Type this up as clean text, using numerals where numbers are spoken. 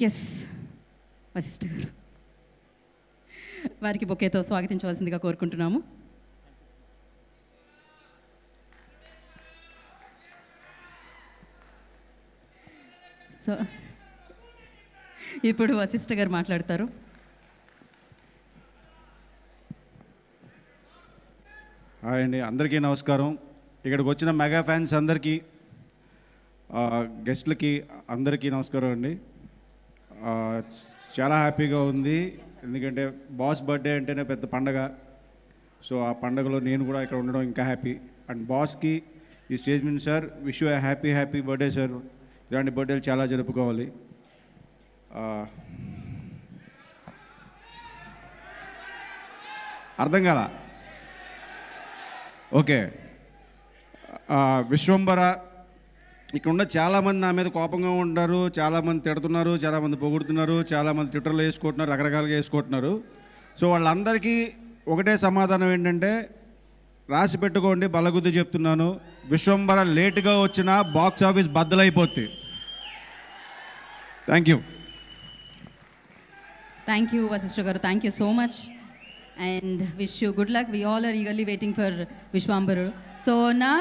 Yes Vashishtha గారు వారికి బొకేతో స్వాగతించవలసిందిగా కోరుకుంటున్నాము. సో ఇప్పుడు వశిష్ఠ గారు మాట్లాడతారు. హాయ్ అండి, అందరికీ నమస్కారం. ఇక్కడికి వచ్చిన మెగా ఫ్యాన్స్ అందరికీ, గెస్ట్లకి అందరికీ నమస్కారం అండి. చాలా హ్యాపీగా ఉంది, ఎందుకంటే బాస్ బర్త్డే అంటేనే పెద్ద పండగ. సో ఆ పండగలో నేను కూడా ఇక్కడ ఉండడం ఇంకా హ్యాపీ. అండ్ బాస్కి ఈ స్టేజ్ మీద sir, wish you happy birthday sir. ఇలాంటి బర్త్డేలు చాలా జరుపుకోవాలి. అర్థం కాల? ఓకే. విశ్వంబర, ఇక్కడ ఉన్న చాలామంది నా మీద కోపంగా ఉంటారు, చాలామంది తిడుతున్నారు, చాలామంది పొగుడుతున్నారు, చాలామంది ట్విట్టర్లో వేసుకుంటున్నారు, రకరకాలుగా వేసుకుంటున్నారు. సో వాళ్ళందరికీ ఒకటే సమాధానం ఏంటంటే, రాసి పెట్టుకోండి, బలగుద్ది చెప్తున్నాను, విశ్వంబర లేటుగా వచ్చిన బాక్స్ ఆఫీస్ బద్దలైపోద్ది. Thank you. Thank you Vashishta గారు, thank you so much and wish you good luck. We all are eagerly waiting for Vishwambaru. So now